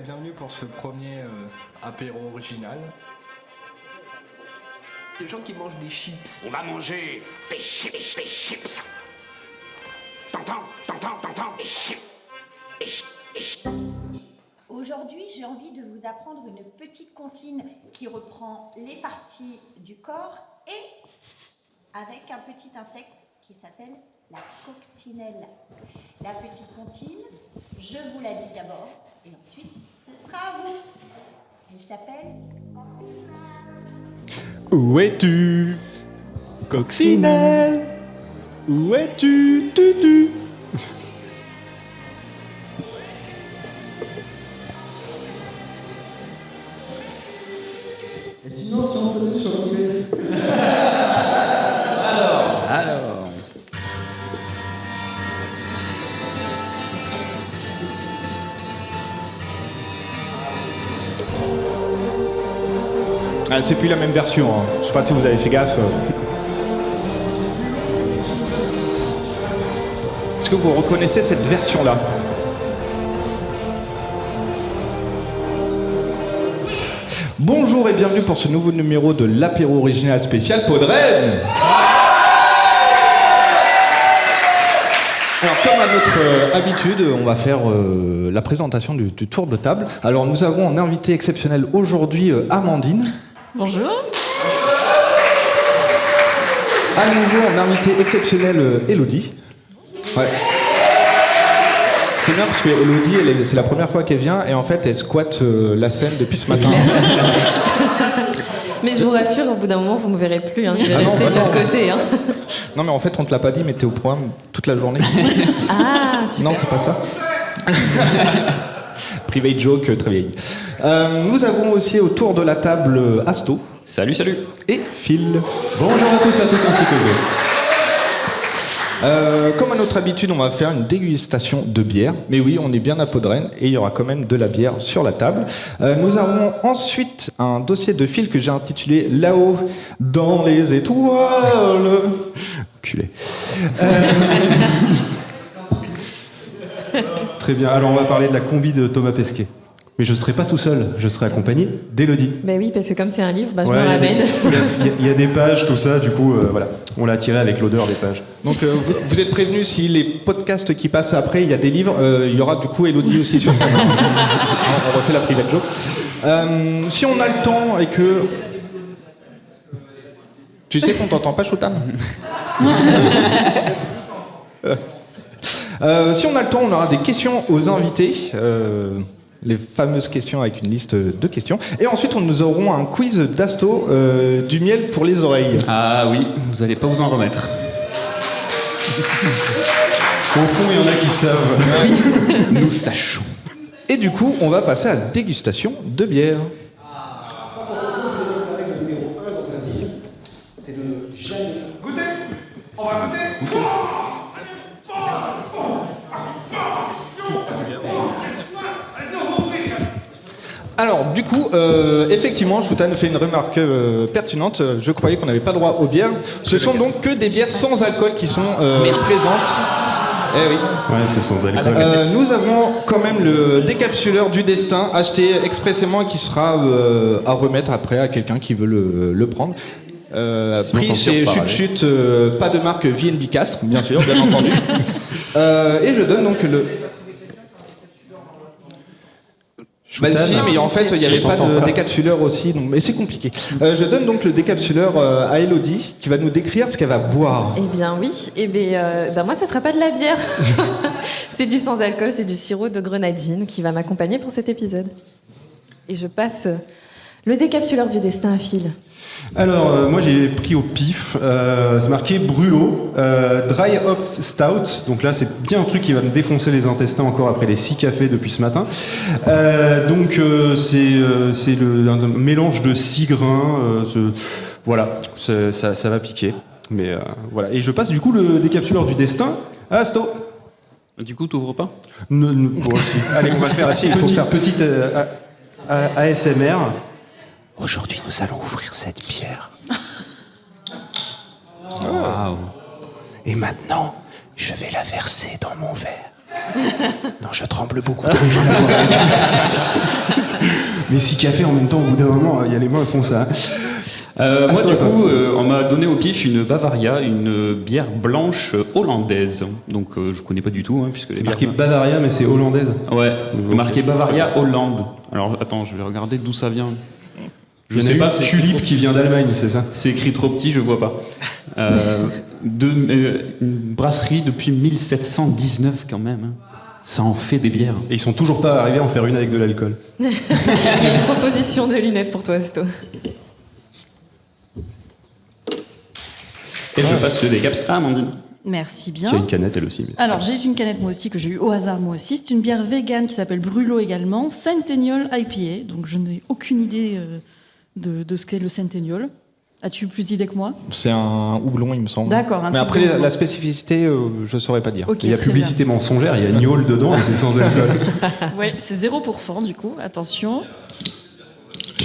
bienvenue pour ce premier apéro original. Les gens qui mangent des chips. On va manger des chips, des chips. T'entends, des chips, des chips, des chips. Aujourd'hui, j'ai envie de vous apprendre une petite comptine qui reprend les parties du corps et avec un petit insecte qui s'appelle la coccinelle. La petite comptine, je vous la dis d'abord et ensuite ce sera à vous. Elle s'appelle... Où es-tu, coccinelle? Où es-tu, tutu? Et sinon, si on faisait sur le Alors. Ah, c'est plus la même version, hein. Je sais pas si vous avez fait gaffe. Est-ce que vous reconnaissez cette version-là? Bonjour et bienvenue pour ce nouveau numéro de l'apéro original spécial Podren. Alors comme à notre habitude, on va faire la présentation du tour de table. Alors nous avons un invité exceptionnel aujourd'hui, Amandine. Bonjour. À nouveau, un invité exceptionnel, Elodie. Ouais. C'est bien parce que Elodie, c'est la première fois qu'elle vient et en fait elle squatte la scène depuis ce matin. Mais je vous rassure, au bout d'un moment, vous me verrez plus. Hein. Je vais rester non, de l'autre côté. Hein. Non mais en fait on te l'a pas dit, mais t'es au programme toute la journée. Ah, super. Non, c'est pas ça. Private joke très vieille. Nous avons aussi autour de la table Asto. Salut, salut. Et Phil. Bonjour à tous et à toutes ainsi que vous. Comme à notre habitude, on va faire une dégustation de bière. Mais oui, on est bien à Podren et il y aura quand même de la bière sur la table. Nous avons ensuite un dossier de Phil que j'ai intitulé Là-haut dans les étoiles. Culé. Très bien, alors on va parler de la combi de Thomas Pesquet. Mais je ne serai pas tout seul, je serai accompagné d'Elodie. Ben oui, parce que comme c'est un livre, je Ouais, me ramène. Il y a des pages, tout ça, du coup, voilà. On l'a attiré avec l'odeur des pages. Donc vous êtes prévenus, si les podcasts qui passent après, il y a des livres, il y aura du coup Elodie aussi sur ça. On refait la private joke. Si on a le temps et que... Tu sais qu'on t'entend pas, Choutan? Si on a le temps, on aura des questions aux invités. Les fameuses questions avec une liste de questions. Et ensuite, nous aurons un quiz d'Asto, du miel pour les oreilles. Ah oui, vous allez pas vous en remettre. Au fond, il y en a qui savent. Nous sachons. Et du coup, on va passer à la dégustation de bière. C'est de jamais. Goûtez. On va goûter. Alors, du coup, effectivement, Choutan fait une remarque pertinente. Je croyais qu'on n'avait pas droit aux bières. Ce sont donc que des bières sans alcool qui sont présentes. Eh oui. Ouais, c'est sans alcool. Nous avons quand même le décapsuleur du destin acheté expressément et qui sera à remettre après à quelqu'un qui veut le prendre. Pris chez Chut Chut, pas de marque VNB Castres, bien sûr, bien entendu. Et je donne donc le... Bah si, mais en fait, il n'y avait pas de décapsuleur aussi, donc, mais c'est compliqué. Je donne donc le décapsuleur à Elodie, qui va nous décrire ce qu'elle va boire. Eh bien oui, moi ce sera pas de la bière. C'est du sans alcool, c'est du sirop de grenadine qui va m'accompagner pour cet épisode. Et je passe le décapsuleur du destin à Phil. Alors, moi j'ai pris au pif, c'est marqué Brûlot, Dry Hop Stout, donc là c'est bien un truc qui va me défoncer les intestins encore après les 6 cafés depuis ce matin. C'est un mélange de 6 grains, voilà, ça va piquer, mais voilà. Et je passe du coup le décapsuleur du destin à Asto. Du coup, t'ouvres pas? Bon, si. Allez, on va le faire assez petite ASMR. Aujourd'hui, nous allons ouvrir cette bière. Waouh. Et maintenant, je vais la verser dans mon verre. Non, je tremble beaucoup trop, je vais la boire avec une Mais 6 cafés en même temps, au bout d'un moment, il y a les mains, elles font ça. Moi, du coup, on m'a donné au pif une Bavaria, une bière blanche hollandaise. Donc, je connais pas du tout, puisque C'est marqué Bavaria, mais c'est hollandaise. Ouais, marqué Bavaria Hollande. Alors, attends, je vais regarder d'où ça vient. Je sais pas, c'est Tulipe qui vient d'Allemagne, c'est ça? C'est écrit trop petit, je vois pas. Une brasserie depuis 1719 quand même. Ça en fait des bières. Et ils sont toujours pas arrivés à en faire une avec de l'alcool. Il y a une proposition de lunettes pour toi, Sto. Et je passe le décaps à Amandine. Merci bien. Qui a une canette elle aussi. Alors, j'ai une canette moi aussi que j'ai eue au hasard moi aussi. C'est une bière végane qui s'appelle Brûlot également, Centennial IPA. Donc, je n'ai aucune idée de ce qu'est le Centennial. As-tu plus d'idées que moi? C'est un houblon, il me semble. D'accord. Mais après, la spécificité, je saurais pas dire. Ok, Il y a très publicité mensongère, il y a gnôle dedans, et c'est sans alcool. Oui, c'est 0% du coup. Attention.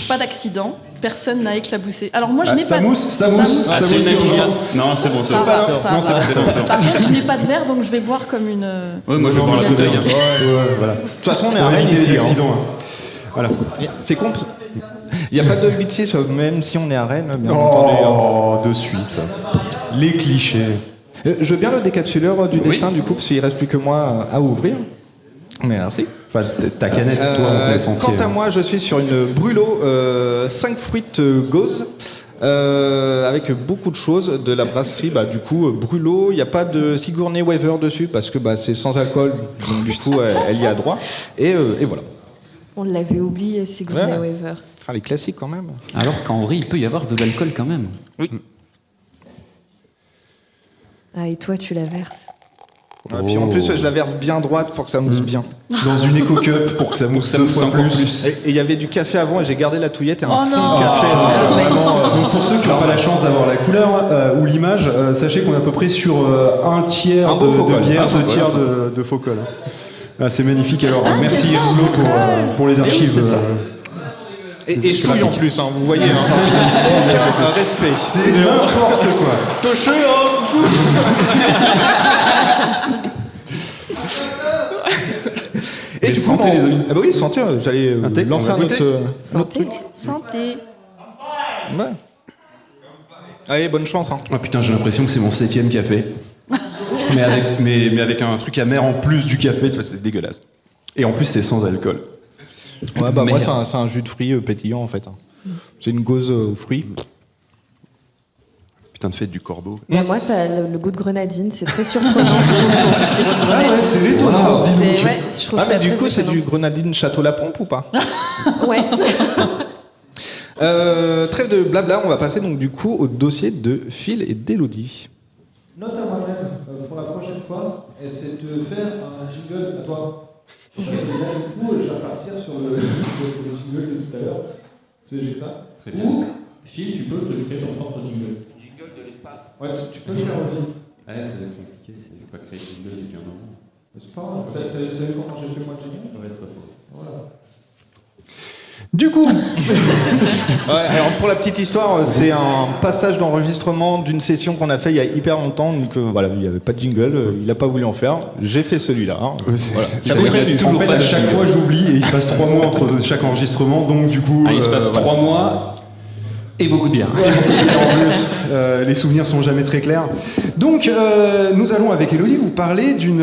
Pas d'accident. Personne n'a éclaboussé. Alors moi, je n'ai pas. Ça mousse. Ah, c'est une impudence. Non, c'est bon, c'est bon. Non, c'est bon. Par contre, je n'ai pas de verre, donc je vais boire comme une. Ouais, moi je vais boire la bouteille. Voilà. De toute façon, on est à On a Rennes évité ici. les hein. accidents. Voilà. C'est con. Il n'y a pas de 8-6, même si on est à Rennes, bien entendu. Oh, de suite. Les clichés. Je veux bien le décapsuleur du destin, du coup, parce qu'il reste plus que moi à ouvrir. Merci. Enfin, ta canette, toi, on peut le sentir. Quant à moi, je suis sur une Brûlot 5 fruits gauze. Avec beaucoup de choses de la brasserie, du coup Brûlot, il n'y a pas de Sigourney Weaver dessus parce que c'est sans alcool, donc du coup elle y a droit et voilà. On l'avait oublié, Sigourney Ouais. Weaver. Ah, les classiques quand même. Alors qu'en vrai, il peut y avoir de l'alcool quand même. Ah, et toi, tu la verses. Et puis en plus je la verse bien droite pour que ça mousse bien. Dans une éco-cup pour que ça mousse deux fois encore plus. Et il y avait du café avant et j'ai gardé la touillette et un Oh fond non. de café. Donc pour ceux qui n'ont pas la chance d'avoir la couleur ou l'image, sachez qu'on est à peu près sur un tiers Un beau de Focol. bière, Un deux tiers Focol. de Focol. Ah, c'est magnifique. Alors merci c'est ça, Irslo pour les archives. c'est ça. Et je touille en plus, vous voyez. Aucun respect. C'est n'importe quoi. Touché, Et Mais du coup, santé, les amis. Ah bah oui, santé, j'allais Un thé, lancer on va un goûter. autre Santé. truc. Santé. Ouais. Allez, bonne chance. Hein. Oh putain, j'ai l'impression que c'est mon 7e café. mais avec un truc amer en plus du café, tu vois, c'est dégueulasse. Et en plus, c'est sans alcool. Ouais, moi, Merde. c'est un jus de fruits pétillant, en fait. C'est une gauze aux fruits. Putain de fête du corbeau. Moi, ça a le goût de grenadine. C'est très surprenant, je trouve, pour du sirop de grenadine. c'est l'étonnant, dis donc. Ouais, je trouve Ah, ça mais du très coup, c'est étonnant. du grenadine Château La Pompe ou pas Ouais. Trêve de blabla, on va passer donc du coup au dossier de Phil et d'Elodie. Note à moi-même, pour la prochaine fois, c'est de faire un jingle à toi. Et là, du coup, je vais repartir sur le jingle de tout à l'heure. Tu sais, j'ai que ça. Très bien. Ou, Phil, tu peux créer ton propre jingle. Jingle de l'espace. Ouais, tu peux le faire aussi. Ouais, ça va être compliqué, je vais pas créer une gueule depuis un moment. Mais c'est pas grave. T'as vu comment j'ai fait moi le jingle? Ouais, c'est pas faux. Voilà. Du coup, Ouais, alors pour la petite histoire, c'est un passage d'enregistrement d'une session qu'on a fait il y a hyper longtemps. Donc voilà, il n'y avait pas de jingle, il n'a pas voulu en faire. J'ai fait celui-là. Hein. Voilà. Ça vous prévenu. en fait, à chaque fois, j'oublie et il se passe 3 mois entre chaque enregistrement, donc du coup. Il se passe 3 mois et beaucoup de bière. En plus, les souvenirs sont jamais très clairs. Donc, nous allons avec Elodie vous parler d'une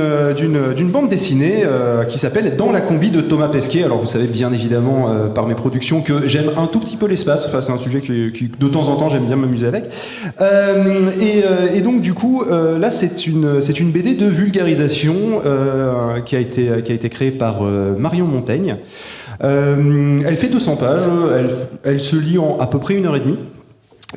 bande dessinée qui s'appelle Dans la combi de Thomas Pesquet. Alors, vous savez bien évidemment par mes productions que j'aime un tout petit peu l'espace. Enfin, c'est un sujet qui de temps en temps, j'aime bien m'amuser avec. Et donc, du coup, là, c'est une BD de vulgarisation qui a été créée par Marion Montaigne. Elle fait 200 pages, elle se lit en à peu près 1h30.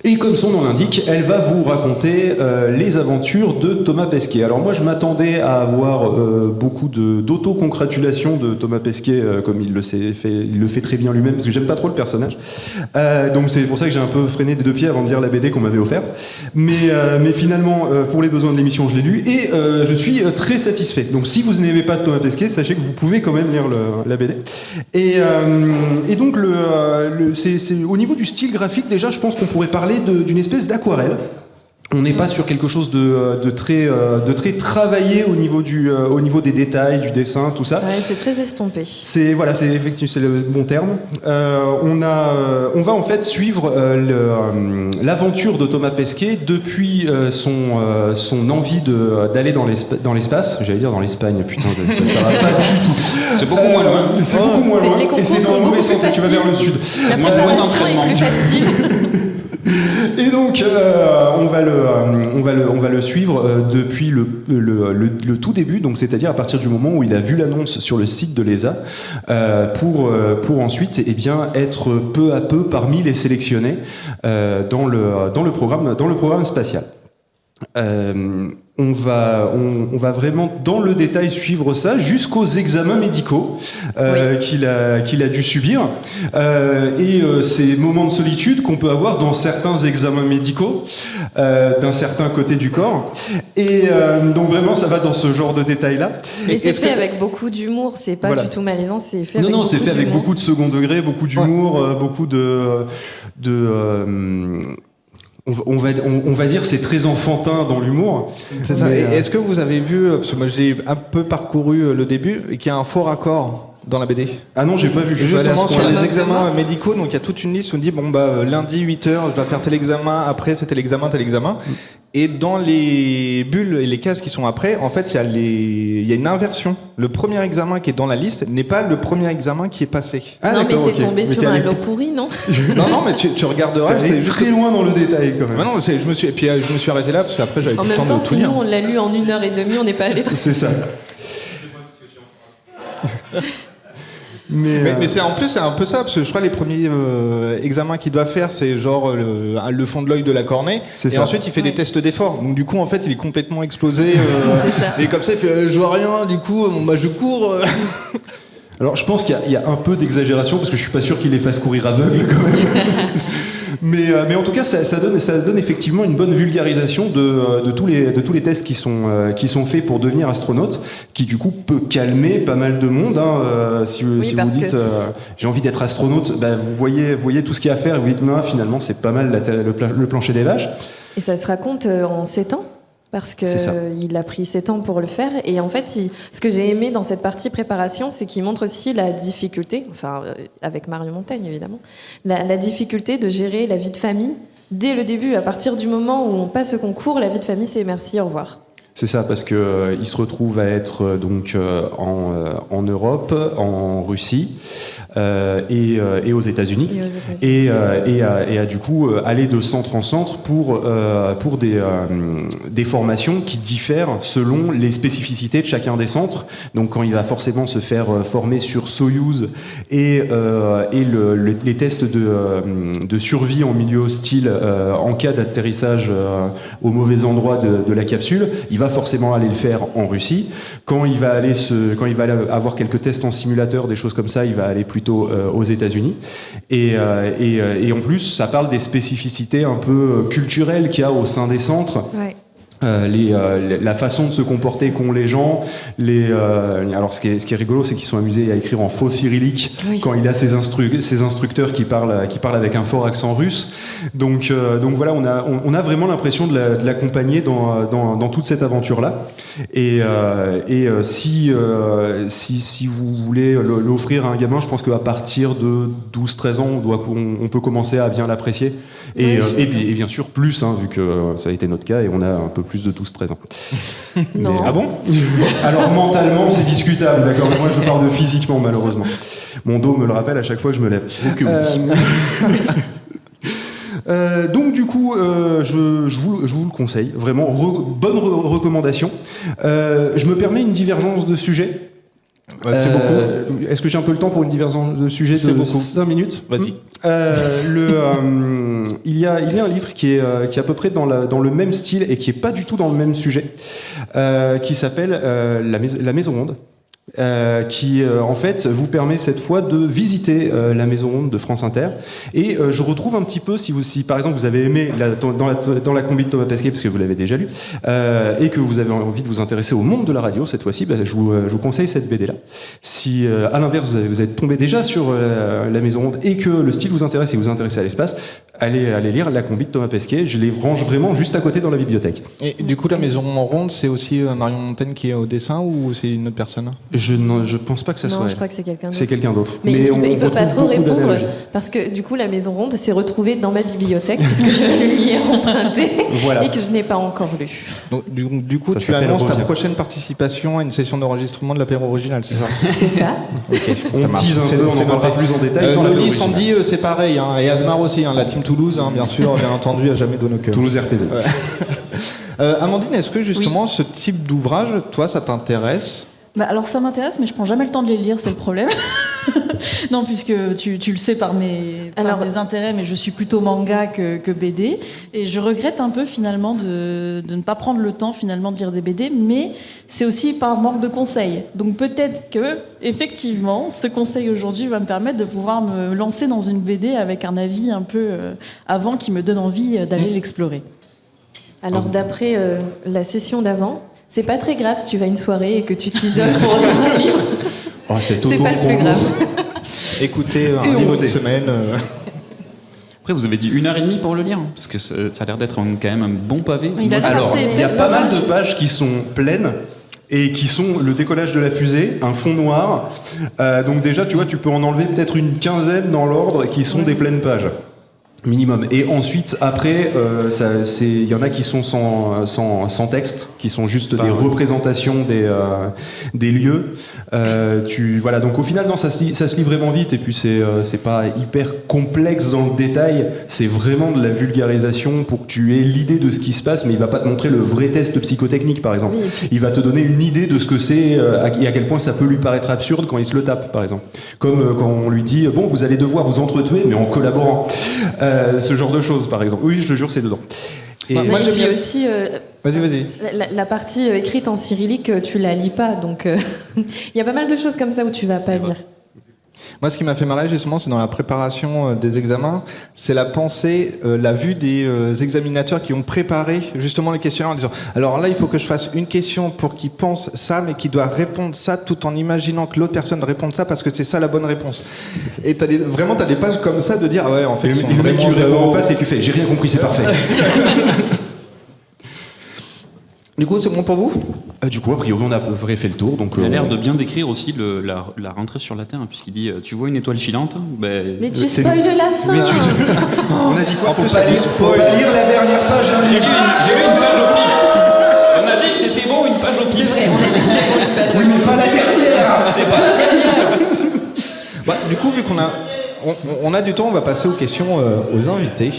Et comme son nom l'indique, elle va vous raconter les aventures de Thomas Pesquet. Alors moi, je m'attendais à avoir beaucoup d'auto-congratulations de Thomas Pesquet, comme il le fait très bien lui-même, parce que j'aime pas trop le personnage. Donc c'est pour ça que j'ai un peu freiné des 2 pieds avant de lire la BD qu'on m'avait offerte. Mais finalement, pour les besoins de l'émission, je l'ai lu et je suis très satisfait. Donc si vous n'aimez pas Thomas Pesquet, sachez que vous pouvez quand même lire la BD. Et donc c'est au niveau du style graphique, déjà, je pense qu'on pourrait parler d'une espèce d'aquarelle. On n'est pas sur quelque chose de très travaillé au niveau des détails, du dessin, tout ça. Ouais, c'est très estompé. C'est effectivement c'est le bon terme. On va en fait suivre l'aventure de Thomas Pesquet depuis son envie d'aller dans l'espace. J'allais dire dans l'Espagne, putain, ça va pas du tout. C'est beaucoup moins loin. C'est beaucoup moins loin. Les concours Et c'est dans sont le mauvais beaucoup sens. plus Tu vas vers le sud. La préparation est plus facile. Et donc, on va le suivre depuis le tout début, donc c'est-à-dire à partir du moment où il a vu l'annonce sur le site de l'ESA, pour ensuite, être peu à peu parmi les sélectionnés dans le programme spatial. On va vraiment dans le détail suivre ça jusqu'aux examens médicaux qu'il a dû subir et ces moments de solitude qu'on peut avoir dans certains examens médicaux d'un certain côté du corps et donc vraiment ça va dans ce genre de détails là. Et c'est fait avec beaucoup d'humour, c'est pas du tout malaisant, c'est fait avec c'est fait avec beaucoup de second degré, beaucoup d'humour, beaucoup on va dire c'est très enfantin dans l'humour. C'est ça. Et est-ce que vous avez vu, parce que moi je l'ai un peu parcouru le début, et qu'il y a un faux raccord dans la BD? Ah non, j'ai pas vu. Justement sur les examens médicaux, donc il y a toute une liste où on dit lundi 8h, je dois faire tel examen, après c'était tel examen. Et dans les bulles et les cases qui sont après, en fait, il y a une inversion. Le premier examen qui est dans la liste n'est pas le premier examen qui est passé. Ah, non, mais t'es tombé sur un lot pourri, non? Non, mais tu regarderas. C'est très loin dans le détail, quand même. Non, je me suis arrêté là, parce qu'après, j'avais plus le temps de tout lire. En même temps, sinon, on l'a lu en 1h30, on n'est pas allé très... C'est ça. Mais c'est en plus c'est un peu ça parce que je crois les premiers examens qu'il doit faire c'est genre le fond de l'œil de la cornée et ça. Ensuite il fait des tests d'effort donc du coup en fait il est complètement explosé et comme ça il fait je vois rien du coup je cours Alors je pense qu'il y a un peu d'exagération parce que je suis pas sûr qu'il les fasse courir aveugle quand même. Mais en tout cas, ça donne effectivement une bonne vulgarisation de tous les tests qui sont faits pour devenir astronaute, qui du coup peut calmer pas mal de monde. Si vous dites j'ai envie d'être astronaute, vous voyez tout ce qu'il y a à faire et vous dites non, finalement c'est pas mal le plancher des vaches. Et ça se raconte en 7 ans parce qu'il a pris 7 ans pour le faire. Et en fait, ce que j'ai aimé dans cette partie préparation, c'est qu'il montre aussi la difficulté, avec Mario Montaigne évidemment, la difficulté de gérer la vie de famille dès le début. À partir du moment où on passe au concours, la vie de famille, c'est merci, au revoir. C'est ça, parce que il se retrouve à être en Europe, en Russie et aux États-Unis, et à du coup aller de centre en centre pour des formations qui diffèrent selon les spécificités de chacun des centres. Donc quand il va forcément se faire former sur Soyouz et les tests de survie en milieu hostile en cas d'atterrissage au mauvais endroit de la capsule, il va forcément aller le faire en Russie. Quand il va avoir quelques tests en simulateur, des choses comme ça, il va aller plutôt aux États-Unis. Et en plus, ça parle des spécificités un peu culturelles qu'il y a au sein des centres. Ouais. La façon de se comporter qu'ont les gens, alors ce qui est rigolo, c'est qu'ils sont amusés à écrire en faux cyrillique quand il a ses instructeurs qui parlent avec un fort accent russe. Donc voilà, on a vraiment l'impression de l'accompagner dans toute cette aventure là. Et si vous voulez l'offrir à un gamin, je pense qu'à partir de 12-13 ans, on peut commencer à bien l'apprécier. Et bien sûr plus, vu que ça a été notre cas et on a un peu plus de 12-13 ans. Non. Ah bon? Alors mentalement c'est discutable, d'accord, mais moi je parle de physiquement malheureusement. Mon dos me le rappelle à chaque fois que je me lève. Ok, oui. Donc du coup, je vous le conseille, vraiment, bonne recommandation. Je me permets une divergence de sujet. C'est beaucoup. Est-ce que j'ai un peu le temps pour une divergence de sujet de 5 minutes? Vas-y. Il y a un livre qui est à peu près dans le même style et qui est pas du tout dans le même sujet, qui s'appelle La Maison Ronde. qui en fait vous permet cette fois de visiter la maison ronde de France Inter. Et je retrouve un petit peu, si par exemple vous avez aimé dans la combi de Thomas Pesquet, parce que vous l'avez déjà lu, et que vous avez envie de vous intéresser au monde de la radio cette fois-ci, je vous conseille cette BD là. Si à l'inverse vous êtes tombé déjà sur la maison ronde et que le style vous intéresse et vous intéressez à l'espace, allez lire la combi de Thomas Pesquet. Je les range vraiment juste à côté dans la bibliothèque. Et du coup, la maison ronde, c'est aussi Marion Montaigne qui est au dessin ou c'est une autre personne? Je pense pas que ça soit. Non, je crois que c'est quelqu'un d'autre. C'est quelqu'un d'autre. Mais il peut pas retrouve trop beaucoup répondre d'analogies. parce que du coup, la maison ronde s'est retrouvée dans ma bibliothèque puisque je lui ai emprunté Voilà. et que je n'ai pas encore lu. Donc, du coup, Ça tu s'appelle annonces ta Revient. prochaine participation à une session d'enregistrement de l'apéro original, c'est ça? C'est ça. Ok. On ça marche. tease un C'est- peu, on c'est en parlera noté. plus en détail dans Loli, l'apéro Sandy, c'est pareil, hein, et Asmar aussi, hein, la team Toulouse, hein, bien sûr, bien entendu, à jamais de nos cœurs. Toulouse RPZ. Amandine, est-ce que justement ce type d'ouvrage, toi, ça t'intéresse? Bah, alors ça m'intéresse, mais je prends jamais le temps de les lire, c'est le problème. Non, puisque tu le sais par mes intérêts, mais je suis plutôt manga que BD. Et je regrette un peu finalement de ne pas prendre le temps finalement de lire des BD, mais c'est aussi par manque de conseils. Donc peut-être que, effectivement, ce conseil aujourd'hui va me permettre de pouvoir me lancer dans une BD avec un avis un peu avant qui me donne envie d'aller l'explorer. Alors d'après la session d'avant, c'est pas très grave si tu vas à une soirée et que tu t'isoles pour lire un livre. Oh, c'est C'est pas le plus grave. Écoutez, Et un on livre de votait. semaine. Après, vous avez dit 1h30 pour le lire, parce que ça a l'air d'être quand même un bon pavé. Il a l'air Alors, assez il y a épais, pas mal ça de pages qui sont pleines et qui sont le décollage de la fusée, un fond noir. Donc déjà, tu vois, tu peux en enlever peut-être une quinzaine dans l'ordre qui sont des pleines pages. Minimum. Et ensuite, après, il y en a qui sont sans texte, qui sont juste des représentations des lieux. Voilà. Donc au final, non, ça se lit vraiment vite. Et puis c'est pas hyper complexe dans le détail. C'est vraiment de la vulgarisation pour que tu aies l'idée de ce qui se passe, mais il va pas te montrer le vrai test psychotechnique, par exemple. Oui. Il va te donner une idée de ce que c'est et à quel point ça peut lui paraître absurde quand il se le tape, par exemple. Comme quand on lui dit bon, vous allez devoir vous entretuer, mais en collaborant. Ce genre de choses, par exemple. Oui, je te jure, c'est dedans. Et Moi, Et j'aime puis bien. aussi, Vas-y. la partie écrite en cyrillique, tu la lis pas. Donc il y a pas mal de choses comme ça où tu vas pas lire. Moi, ce qui m'a fait marrer, justement, c'est dans la préparation des examens, c'est la pensée, la vue des examinateurs qui ont préparé justement les questionnaires en disant alors là, il faut que je fasse une question pour qu'il pense ça, mais qu'il doit répondre ça tout en imaginant que l'autre personne réponde ça parce que c'est ça la bonne réponse. Et t'as des pages comme ça de dire ah ouais, en fait, Et ils sont le mec, tu vraiment lui réponds en zéro. face et tu fais j'ai rien compris, c'est parfait. Du coup, c'est bon pour vous? Du coup, a priori, on a à peu près fait le tour. Donc, Il a l'air de bien décrire aussi la rentrée sur la Terre, hein, puisqu'il dit tu vois une étoile filante, Mais tu c'est spoiles la fin. on a dit quoi? En plus, Faut pas lire la dernière page. hein. J'ai lu une page au pif. On a dit que c'était bon, une page au C'est pif. vrai, on a dit que c'était pour une page. Oui, mais pas la dernière. C'est pas la dernière. Bah, du coup, vu qu'on a du temps, on va passer aux questions aux invités.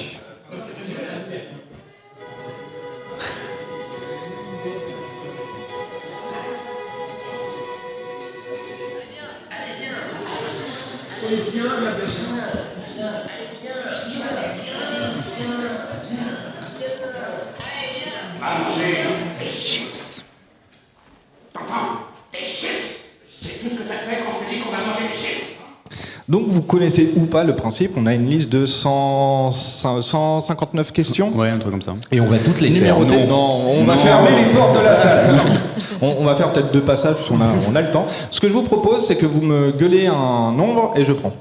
Va manger des chips. T'entends? Des chips. C'est tout ce que ça te fait quand je te dis qu'on va manger des chips. Donc, vous connaissez ou pas le principe, on a une liste de 159 questions. Ouais, un truc comme ça. Et on va toutes les faire. Numérotées. Non, on va fermer les portes de la salle. On va faire peut-être 2 passages, parce qu'on on a le temps. Ce que je vous propose, c'est que vous me gueulez un nombre et je prends.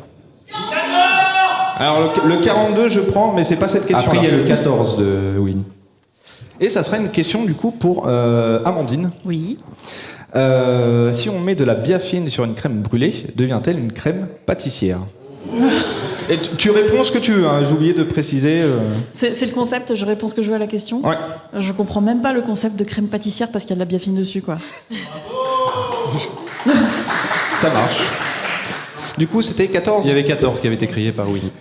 Alors, le 42, je prends, mais c'est pas cette question. Après, il y a le 14 de Winnie. Et ça sera une question, du coup, pour Amandine. Oui. Si on met de la biafine sur une crème brûlée, devient-elle une crème pâtissière? Et tu réponds ce que tu veux, hein, j'ai oublié de préciser. C'est le concept, je réponds ce que je veux à la question. Ouais. Je comprends même pas le concept de crème pâtissière parce qu'il y a de la biafine dessus, quoi. Ça marche. Du coup, c'était 14. Il y avait 14 qui avait été créé par Winnie.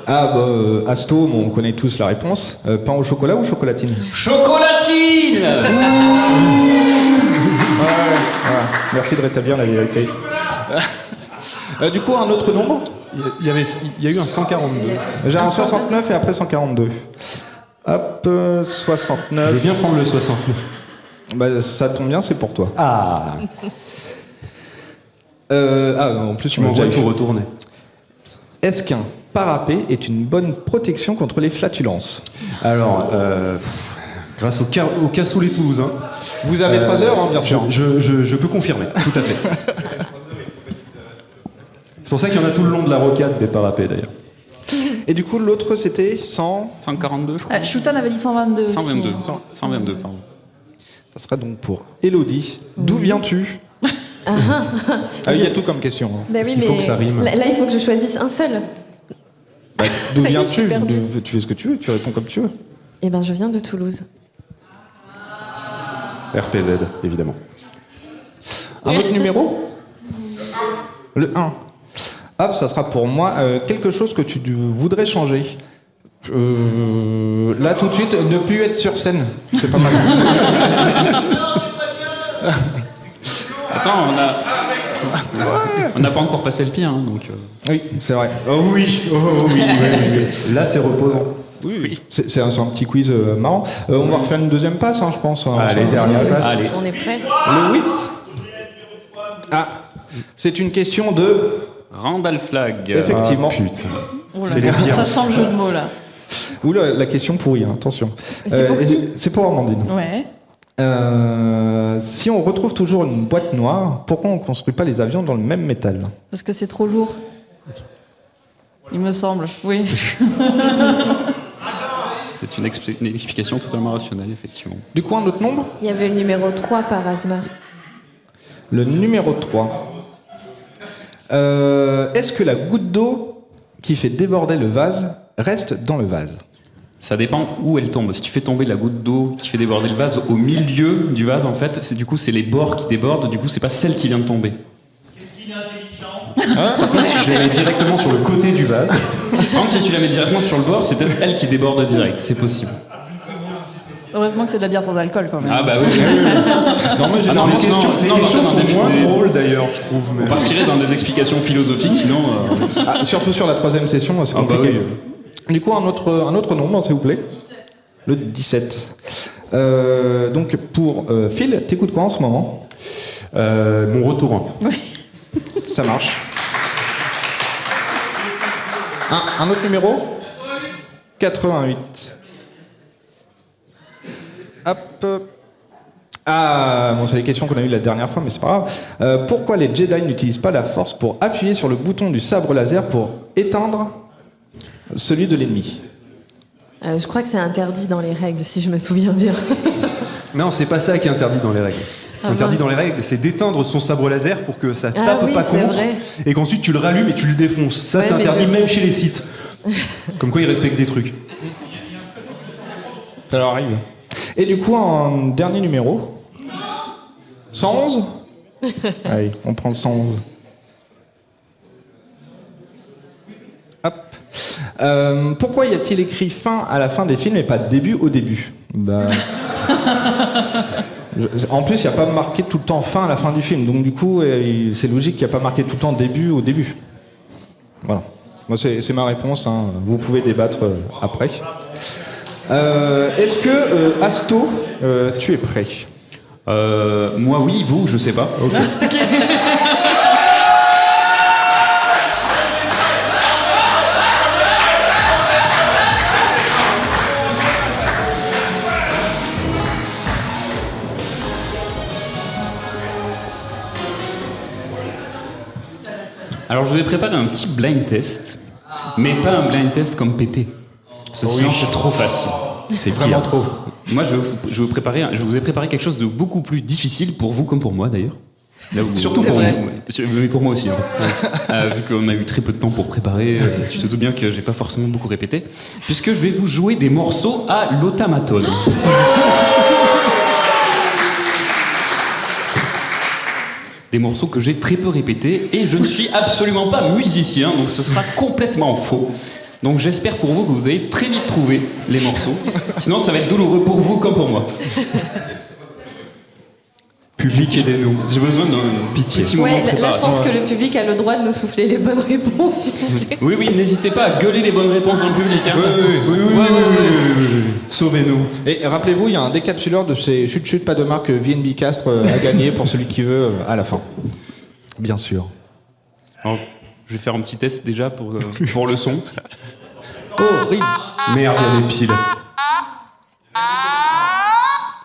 Ah, bah, Asto, on connaît tous la réponse. Pain au chocolat ou chocolatine? Chocolatine. Voilà. Merci de rétablir la vérité. Du coup, un autre nombre? Il y a eu un 142. J'ai un 69 et après 142. Hop, 69. Je veux bien prendre le 69. Bah, ça tombe bien, c'est pour toi. Ah. En plus, Tu m'envoies tout retourner. Est-ce qu'un parapet est une bonne protection contre les flatulences? Alors, grâce au cassoulet toulousain. Vous avez 3 heures, hein, bien sûr. Je peux confirmer, tout à fait. C'est pour ça qu'il y en a tout le long de la rocade des parapets d'ailleurs. Et du coup, l'autre, c'était 100... 142, je crois. Shutan avait dit 122 aussi. 122. 122, pardon. Ça sera donc pour Elodie. D'où viens-tu? Il y a tout comme question. Hein. Bah oui, qu'il faut que ça rime. Là, il faut que je choisisse un seul. D'où Ça y est, je viens-tu? suis perdue. Tu fais ce que tu veux, tu réponds comme tu veux. Eh ben, je viens de Toulouse. RPZ, évidemment. Un autre numéro? Le 1. Hop, ça sera pour moi quelque chose que tu voudrais changer. Là, tout de suite, ne plus être sur scène. C'est pas mal. Attends, on n'a pas encore passé le pire, hein, donc... Oui, c'est vrai. Oh oui, là c'est reposant. Oui. C'est un petit quiz marrant. On va refaire une deuxième passe, hein, je pense. Allez, dernière passe. Allez. On est prêts? Le 8. Ah, c'est une question de... Randall Flagg. Effectivement. Ah, putain. Oh là C'est là, les pires. ça sent le jeu de mots là. Oula, la question pourrie, hein, attention. C'est pour qui? C'est pour Amandine. Ouais. Si on retrouve toujours une boîte noire, pourquoi on ne construit pas les avions dans le même métal? Parce que c'est trop lourd. Il me semble, oui. C'est une explication totalement rationnelle, effectivement. Du coup, un autre nombre? Il y avait le numéro 3 par hasard. Le numéro 3. Est-ce que la goutte d'eau qui fait déborder le vase reste dans le vase? Ça dépend où elle tombe. Si tu fais tomber la goutte d'eau qui fait déborder le vase au milieu du vase, en fait, c'est les bords qui débordent, du coup, c'est pas celle qui vient de tomber. Qu'est-ce qu'il est intelligent. Par contre, si je la mets directement sur le côté du vase. Par contre, si tu la mets directement sur le bord, c'est peut-être elle qui déborde direct, c'est possible. Heureusement que c'est de la bière sans alcool quand même. Ah bah oui. Non, mais Ah non, Les mais questions, sinon, les questions sinon, sont moins des- drôles d'ailleurs, je trouve. On partirait dans des explications philosophiques, sinon... surtout sur la 3e session, c'est Ah bah compliqué. oui. Du coup, un autre nombre, s'il vous plaît. Le 17. Donc, pour Phil, t'écoutes quoi en ce moment? Mon retour. Ça marche. Un autre numéro? 88. Hop. Ah, bon, c'est les questions qu'on a eues la dernière fois, mais c'est pas grave. Pourquoi les Jedi n'utilisent pas la force pour appuyer sur le bouton du sabre laser pour éteindre celui de l'ennemi? Je crois que c'est interdit dans les règles, si je me souviens bien. Non, c'est pas ça qui est interdit dans les règles. Ah, Interdit mince. dans les règles, c'est d'éteindre son sabre laser pour que ça Ah tape oui, pas c'est contre vrai. et qu'ensuite tu le rallumes et tu le défonces. Ça, Ouais, c'est mais interdit du- même chez les sites. Comme quoi ils respectent des trucs. Ça leur arrive. Et du coup, un dernier numéro. 111. Allez, on prend le 111. Hop. Pourquoi y a-t-il écrit fin à la fin des films et pas début au début? Bah... En plus, il n'y a pas marqué tout le temps fin à la fin du film. Donc du coup, c'est logique qu'il n'y a pas marqué tout le temps début au début. Voilà. Moi, c'est ma réponse. Hein. Vous pouvez débattre après. Est-ce que, Asto, tu es prêt? Moi, oui, vous, je sais pas. Alors, je vous ai préparé un petit blind test, mais pas un blind test comme Pépé. Parce que sinon, c'est trop facile. C'est Vraiment trop. Moi, je vous ai préparé quelque chose de beaucoup plus difficile pour vous comme pour moi, d'ailleurs. Là où- Surtout pour Ouais. Mais pour moi aussi. En fait. Vu qu'on a eu très peu de temps pour préparer, je te doute bien que j'ai pas forcément beaucoup répété. Puisque je vais vous jouer des morceaux à l'automatone. Des morceaux que j'ai très peu répétés et je ne suis absolument pas musicien, donc ce sera complètement faux. Donc j'espère pour vous que vous allez très vite trouver les morceaux. Sinon ça va être douloureux pour vous comme pour moi. Public, aidez-nous. J'ai besoin d'un petit moment de Ouais, là, je préparation. pense que le public a le droit de nous souffler les bonnes réponses, s'il vous plaît. Oui, oui, n'hésitez pas à gueuler les bonnes réponses dans le public. Hein. Oui. Sauvez-nous. Et rappelez-vous, il y a un décapsuleur de chez Chut Chut, pas de marque VNB Castres à gagner pour celui qui veut à la fin. Bien sûr. Alors, je vais faire un petit test déjà pour le son. Oh, rime. Merde, il y a des piles.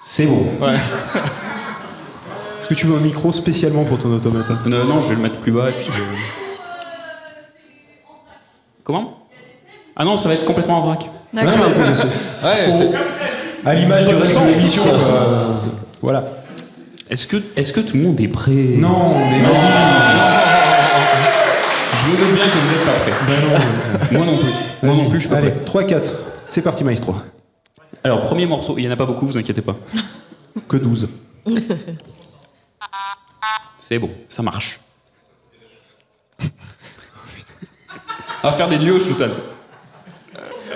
C'est bon. Ouais. Est-ce que tu veux un micro spécialement pour ton automata? Non, je vais le mettre plus bas et puis Comment? Ah non, ça va être complètement en vrac. D'accord. Ouais, c'est- À l'image du reste de l'émission. Voilà. Est-ce que tout le monde est prêt? Non, mais vas-y. Je me doute bien que vous n'êtes pas prêts. Moi non plus. Moi non plus, je suis pas Allez, prêt. 3-4. C'est parti, maestro. Alors, premier morceau. Il n'y en a pas beaucoup, vous inquiétez pas. Que 12. C'est bon, ça marche. On va faire des duos, Shoutan.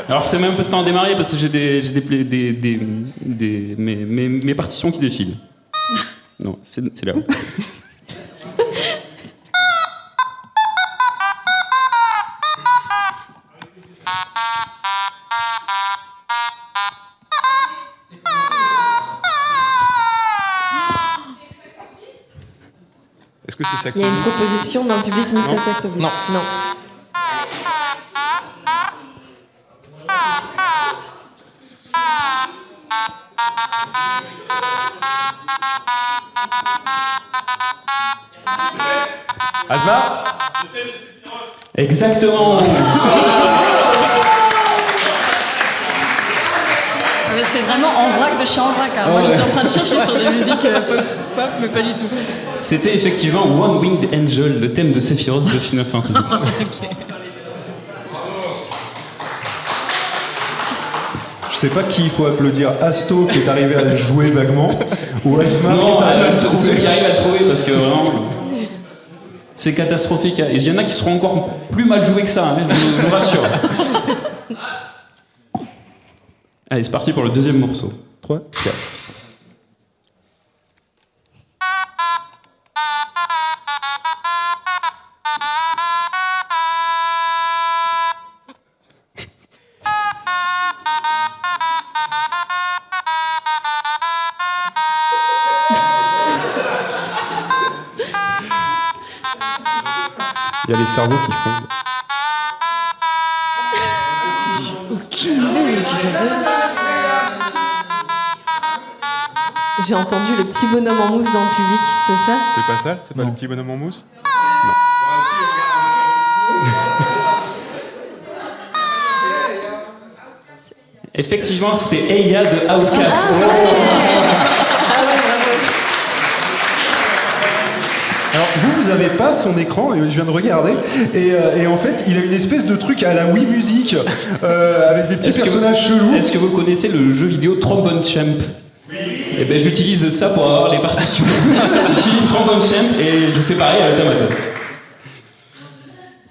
Alors c'est même un peu de temps à démarrer parce que j'ai mes partitions qui défilent. Non, c'est là. Est-ce que c'est Il saxo? y a une proposition dans le public, Mr. Saxo Beat. Non. Asmar? Exactement. Mais c'est vraiment en vrac de chez en vrac. Hein. Moi, j'étais en train de chercher sur des musiques pop, mais pas du tout. C'était effectivement One Winged Angel, le thème de Sephiroth de Final Fantasy. Je sais pas qui il faut applaudir. Asto qui est arrivé à le jouer vaguement ou Asmar qui Non, est arrivé à le ceux qui trouver. arrivent à le trouver parce que vraiment. C'est catastrophique. Et il y en a qui seront encore plus mal joués que ça, hein, je vous rassure. Allez, c'est parti pour le deuxième morceau. 3, 4. Il y a les cerveaux qui fondent. J'ai entendu le petit bonhomme en mousse dans le public, c'est ça? C'est pas ça? C'est pas le petit bonhomme en mousse? Effectivement, c'était Eya de Outcast. Alors vous avez pas son écran, je viens de regarder, et en fait il a une espèce de truc à la Wii Music avec des petits Est-ce que personnages chelous. Est-ce que vous connaissez le jeu vidéo Trombone Champ? Eh ben j'utilise ça pour avoir les partitions. J'utilise Trombone Champ et je fais pareil à l'automate.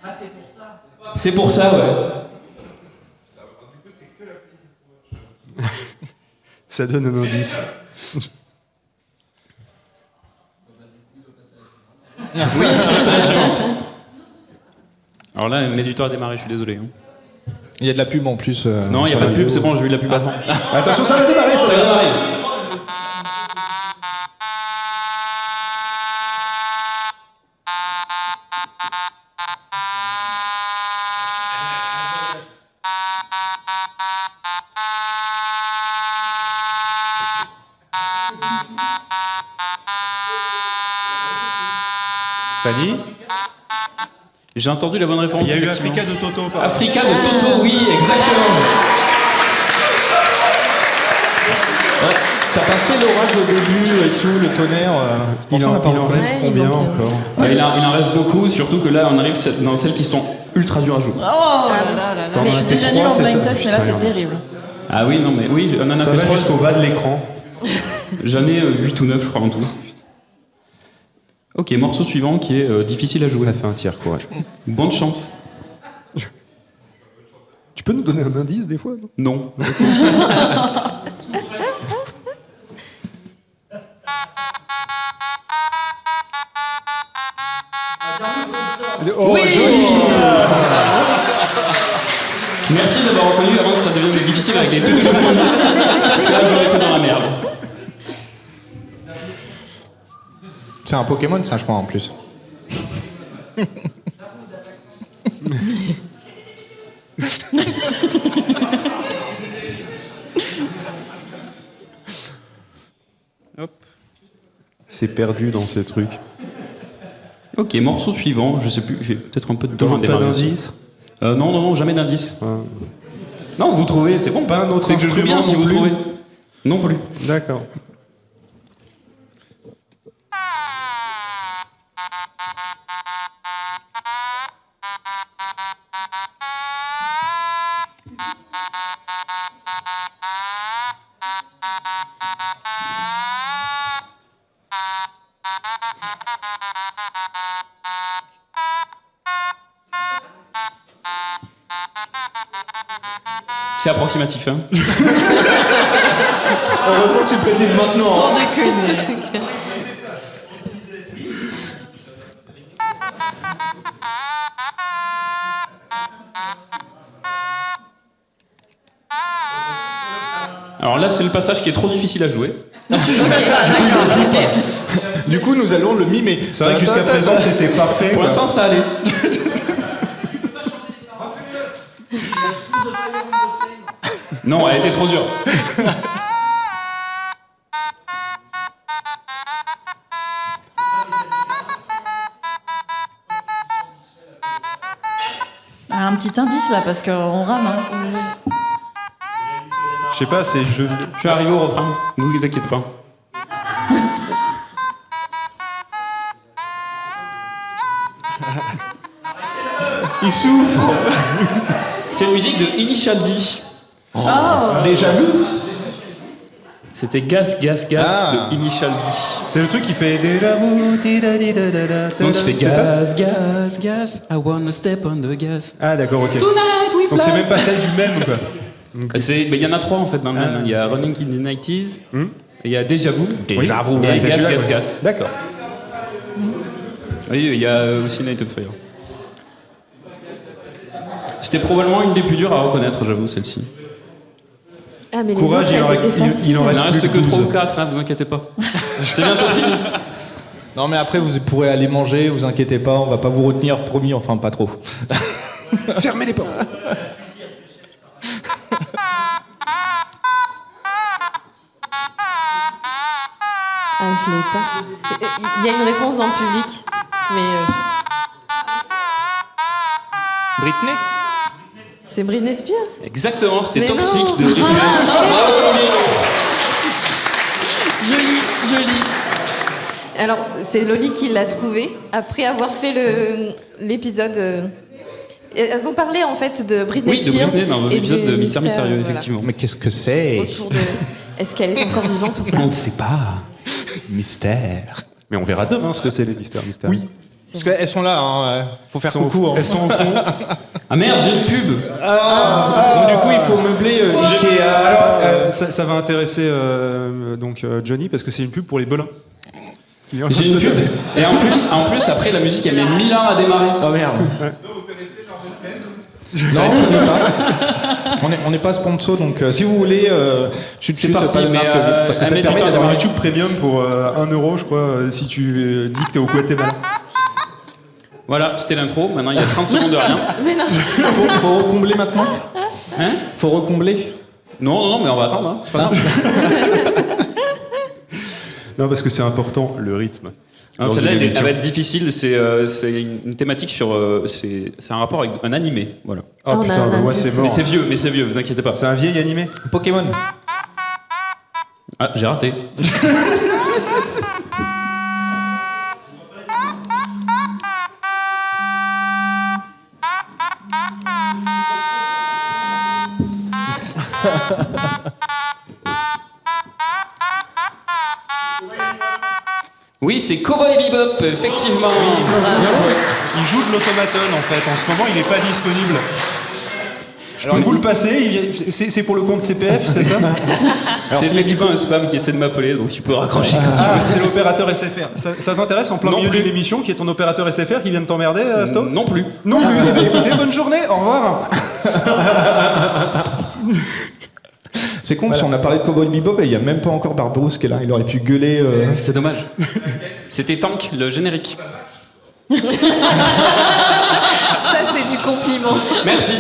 Ah c'est pour ça? C'est pour ça, ouais. Ça donne un indice. Oui, je passe à la suivante. Alors là, elle met du temps à démarrer, je suis désolé. hein. Il y a de la pub en plus. Non, il n'y a sur pas de la pub, vidéo. c'est bon, j'ai eu la pub avant. Attention, ça va démarrer, Ça va démarrer. Fanny? J'ai entendu la bonne réponse. Il y a eu effectivement. Africa de Toto. par Africa de Toto, oui, exactement. Ouais, t'as pas fait l'orage au début et tout, le tonnerre. C'est pour Il ça qu'on en, a pas il en reconnu. reste Ouais, combien donc, encore Il en reste beaucoup, surtout que là, on arrive dans celles qui sont ultra dures à jouer. Oh là là là. T'en Mais as je suis fait déjà 3, nulle en c'est blind ça? test, mais là Putain, c'est terrible. Ah oui, non, mais oui, on en a Ça fait va 3. jusqu'au bas de l'écran. J'en ai 8 ou 9, je crois, en tout. Ok, morceau suivant qui est difficile à On jouer. a fait un tiers, courage. Bonne chance. Tu peux nous donner un indice des fois non Non. Oh, Oui. joli Shoutan. Merci d'avoir reconnu avant que ça devienne difficile avec les tout parce que là, j'aurais été dans la merde. C'est un Pokémon, ça, je crois, en plus. Hop. C'est perdu dans ces trucs. Ok, morceau suivant, je sais plus, j'ai peut-être un peu de temps à Toujours pas démarrer. d'indice. Non, jamais d'indice. Ah. Non, vous trouvez, c'est bon. Pas un autre c'est que je joue bien instrument si non vous plus. trouvez. Non plus. D'accord. C'est approximatif, hein. Heureusement que tu le précises maintenant. Sans hein. déconner. Alors là, c'est le passage qui est trop difficile à jouer. Du coup, nous allons le mimer. C'est vrai que jusqu'à présent, c'était parfait. Pour l'instant, ça allait. Non, elle était trop dure. Ah, un petit indice là, parce qu'on rame. Hein. Je sais pas, c'est je. Je suis arrivé au refrain, ne vous inquiétez pas. Il souffre. C'est une musique de Initial D. Déjà vu? C'était Gas, Gas, Gas Ah. de Initial D. C'est le truc qui fait déjà vous. Donc il fait C'est ça Gas, Gas, Gas, I wanna step on the gas. Ah d'accord, ok. Tonight we Donc c'est fly. même pas celle du même quoi. Il y en a trois en fait dans le même. Il y a Running in the 90s, il y a Déjà Vu, Déjà Vu, et ouais, c'est Gas, celui-là, Gas, ouais. Gas. D'accord. Oui, il y a aussi Night of Fire. C'était probablement une des plus dures à reconnaître, j'avoue, celle-ci. Ah, mais les Courage, autres, il en elles reste- étaient il- il faciles. en Il reste ne reste plus que que 3 ou 12. 4, vous inquiétez pas. C'est bientôt fini. Non, mais après, vous pourrez aller manger, vous inquiétez pas, on va pas vous retenir, promis, enfin, pas trop. Fermez les portes. Ah, je l'ai pas. Il y a une réponse dans le public, mais Britney? c'est Britney Spears. Exactement, c'était Mais Toxique non. de. Joli, joli. Alors, c'est Loli qui l'a trouvé après avoir fait l'épisode. Elles ont parlé en fait de Britney Oui, de Spears. Britney dans un et épisode du de Mystère Mystérieux, voilà, effectivement. Mais qu'est-ce que c'est? autour de. Est-ce qu'elle est encore vivante ou pas? On ne sait pas. Mystère. Mais on verra demain ce que c'est les mystères. Oui. Parce qu'elles sont là, hein. Faut faire Elles sont coucou. au- Hein. elles sont au fond. Ah merde, j'ai une pub. Donc, du coup, il faut meubler Ikea. Alors, ça va intéresser Johnny parce que c'est une pub pour les belins. Il est en train de J'ai une se pub. taper. Et en plus, après, la musique, elle met 1000 ans à démarrer. Oh merde. Non, on n'est pas sponsor, donc si vous voulez, chut C'est chut, parti, pas de mais, marque, Parce que elle ça met te du permet temps à d'avoir démarrer. YouTube Premium pour 1 euro, je crois, si tu dis que t'es au Guatemala. Voilà, c'était l'intro. Maintenant, il y a 30 secondes de rien. Mais non. faut recombler maintenant. Hein? Faut recombler. Non, mais on va attendre. Hein. C'est pas grave. Non, parce que c'est important, le rythme. Hein, Dans celle-là, une elle émission. va être difficile. C'est une thématique sur. C'est un rapport avec un animé. Voilà. Oh On a putain, un bah, moi indice. c'est mort. Mais c'est vieux, vous inquiétez pas. C'est un vieil animé. Pokémon. Ah, j'ai raté. Oui, c'est Cowboy Bebop, effectivement. Il joue de l'automaton en fait. En ce moment, il n'est pas disponible. Je peux vous le passer. C'est pour le compte CPF, c'est ça? C'est effectivement un spam qui essaie de m'appeler, donc tu peux raccrocher quand tu Ah, veux. c'est l'opérateur SFR. Ça t'intéresse en plein Non milieu plus. d'une émission qui est ton opérateur SFR qui vient de t'emmerder, Sto? Non plus. Non plus. Eh bien, écoutez, bonne journée. Au revoir. C'est con parce qu'on a parlé de Cowboy Bebop et il n'y a même pas encore Barberousse qui est là. Il aurait pu gueuler. C'est dommage. C'était Tank, le générique. Ça, c'est du compliment. Merci.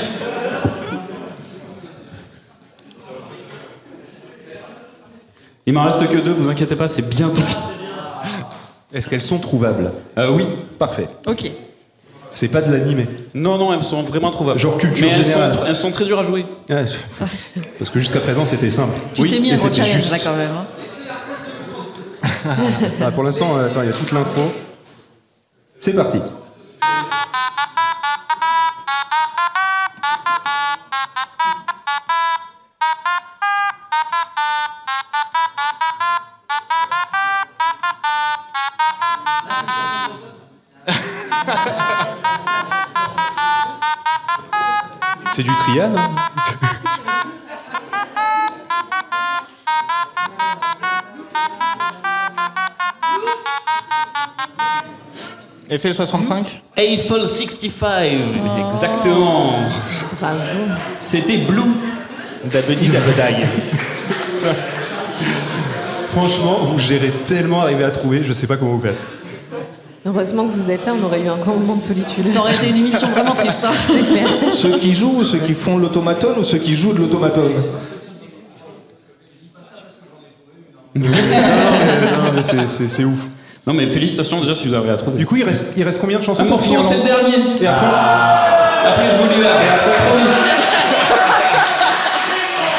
Il m'en reste que 2, vous inquiétez pas, c'est bientôt fini. Est-ce qu'elles sont trouvables? Oui. Parfait. Ok. C'est pas de l'animé. Non, elles sont vraiment trouvables. Genre culture mais générale. elles sont très dures à jouer. Ouais, parce que jusqu'à présent c'était simple. Tu t'es mis et un gros c'était challenge juste. là quand même. Hein. Pour l'instant, attends, il y a toute l'intro. C'est parti. C'est du triade. Hein. Eiffel 65. Eiffel 65, exactement. Bravo. C'était Blue. Dabedi dabedai. Franchement, vous gérez tellement arriver à trouver, je sais pas comment vous faites. Heureusement que vous êtes là, on aurait eu un grand moment de solitude. Ça aurait été une émission vraiment triste. Hein. C'est clair. Ceux qui jouent ou ceux qui font l'automaton ou ceux qui jouent de l'automaton? Non, mais c'est ouf. Non mais félicitations déjà si vous arrivez à trouver. Du coup, il reste combien de chansons un pour morceau, finir c'est le dernier. Et après, Après je vous l'ai.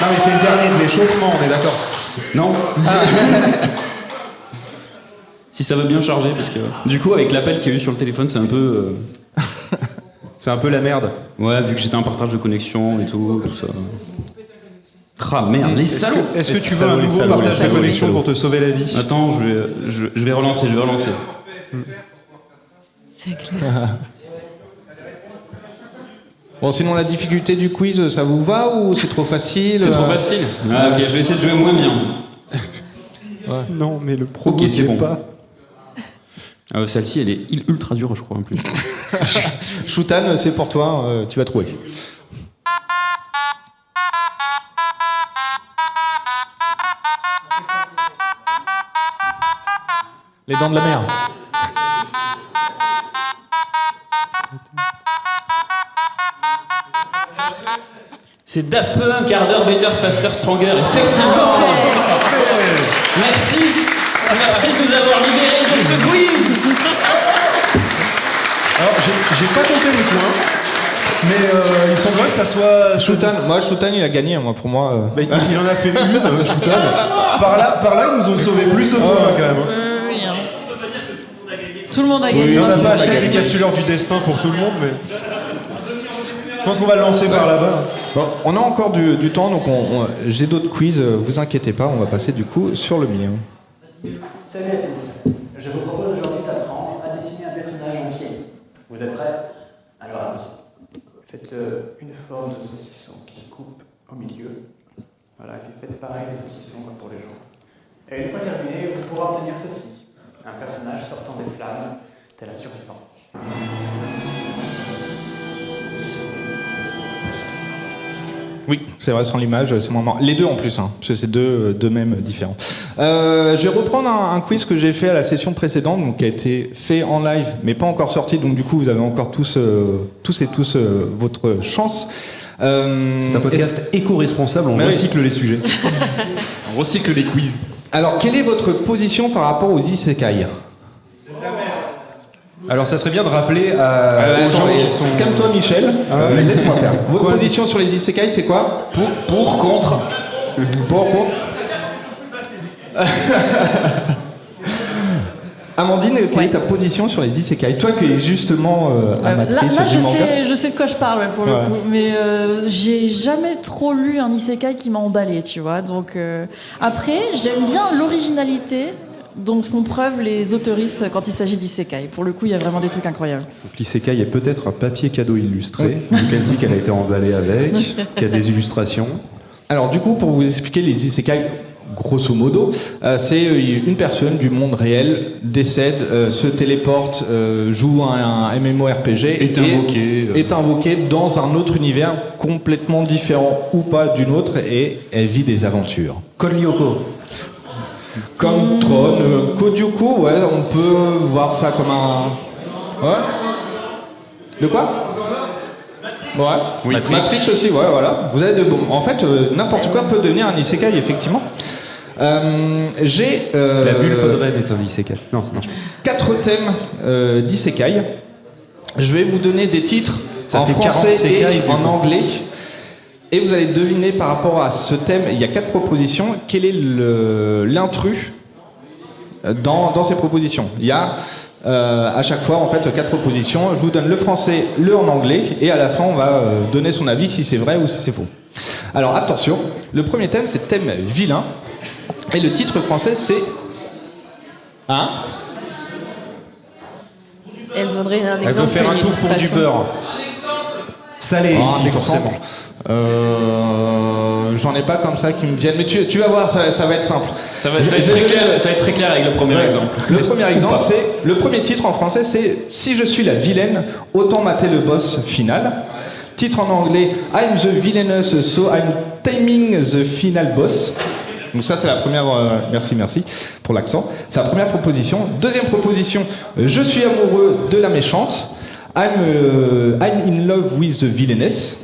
non mais c'est le dernier de l'échauffement, on est d'accord. Non. Si ça veut bien charger, parce que du coup avec l'appel qu'il y a eu sur le téléphone, c'est un peu. C'est un peu la merde. Ouais, vu que j'étais en partage de connexion et tout ça. Ah merde, les salauds. Est-ce que tu veux un nouveau partage de connexion pour te sauver la vie? Attends, je vais relancer. C'est clair. Bon, sinon la difficulté du quiz, ça vous va ou c'est trop facile? C'est trop facile. Ah, ok, je vais essayer de jouer moins bien. Ouais. Non, mais le pro, ok, c'est bon. pas. Celle-ci, elle est ultra dure, je crois, en plus. Shoutan, c'est pour toi, tu vas trouver. Les dents de la mer. C'est Daft Punk, un quart d'heure, better, faster, stronger, effectivement. Merci de nous avoir libérés de ce quiz. Alors, j'ai pas compté les points, mais il semblerait que ça soit... Shoutan, il a gagné, moi, pour moi. Bah, il en a fait une, Shoutan. Par là, ils nous ont sauvé plus de fois, quand même. Oui, hein. Tout le monde a gagné. On n'a pas assez de décapsuleurs du destin pour tout le monde, mais... Je pense qu'on va le lancer par là-bas. Bon, on a encore du temps, donc j'ai d'autres quiz, vous inquiétez pas, on va passer du coup sur le mien. Salut à tous, je vous propose aujourd'hui d'apprendre à dessiner un personnage en pied. Vous êtes prêts? Alors allons-y. Faites une forme de saucisson qui coupe au milieu. Voilà, et puis faites pareil les saucissons comme pour les jambes. Et une fois terminé, vous pourrez obtenir ceci. Un personnage sortant des flammes, tel un survivant. Oui, c'est vrai, sans l'image, c'est moins marrant. Les deux en plus, hein, parce que c'est deux mêmes différents. Je vais reprendre un quiz que j'ai fait à la session précédente, donc qui a été fait en live, mais pas encore sorti, donc du coup vous avez encore tous votre chance. C'est un podcast éco-responsable, on recycle les sujets. On recycle les quiz. Alors, quelle est votre position par rapport aux isekai? Alors ça serait bien de rappeler aux gens qui sont... Calme-toi Michel, laisse-moi faire. Votre position sur les isekai, c'est quoi? Pour, contre. Pour, contre. Amandine, quelle est ta position sur les isekai? Toi qui es justement amatrice là du manga. je sais de quoi je parle pour le coup, mais j'ai jamais trop lu un isekai qui m'a emballé, tu vois. Donc après, j'aime bien l'originalité dont font preuve les autoristes quand il s'agit d'isekai. Pour le coup, il y a vraiment des trucs incroyables. Donc l'isekai est peut-être un papier cadeau illustré, vu qu'elle dit qu'elle a été emballée avec, qu'il y a des illustrations. Alors du coup, pour vous expliquer les isekai, grosso modo, c'est une personne du monde réel décède, se téléporte, joue un MMORPG est invoqué dans un autre univers complètement différent ou pas d'une autre et elle vit des aventures. Code Lyoko. Comme Tron, Kodioku, ouais, on peut voir ça comme un... Ouais. De quoi? Ouais. Oui, Matrix aussi, ouais, voilà. Vous avez de bons... En fait, n'importe quoi peut devenir un isekai, effectivement. J'ai La bulle Podred est un isekai. Non, ça marche pas. 4 thèmes d'isekai. Je vais vous donner des titres Ça en fait 40 français sekai, et du en coup. anglais. Et vous allez deviner par rapport à ce thème, il y a 4 propositions, quel est l'intrus dans ces propositions. Il y a à chaque fois en fait 4 propositions. Je vous donne le français, le en anglais, et à la fin on va donner son avis si c'est vrai ou si c'est faux. Alors attention, le premier thème c'est thème vilain, et le titre français c'est... Hein? Elle voudrait un Elle veut exemple, faire un une tour pour du illustration. beurre. Salé, Oh, ici, un forcément. exemple. J'en ai pas comme ça qui me viennent, mais tu vas voir, ça va être simple. Ça va être très clair avec le premier Ouais. exemple. Le premier exemple, c'est le premier titre en français, c'est Si je suis la vilaine, autant mater le boss final. Titre en anglais, I'm the villainous, so I'm taming the final boss. Donc ça c'est la première. Merci pour l'accent. C'est la première proposition. Deuxième proposition, je suis amoureux de la méchante. I'm in love with the villainess.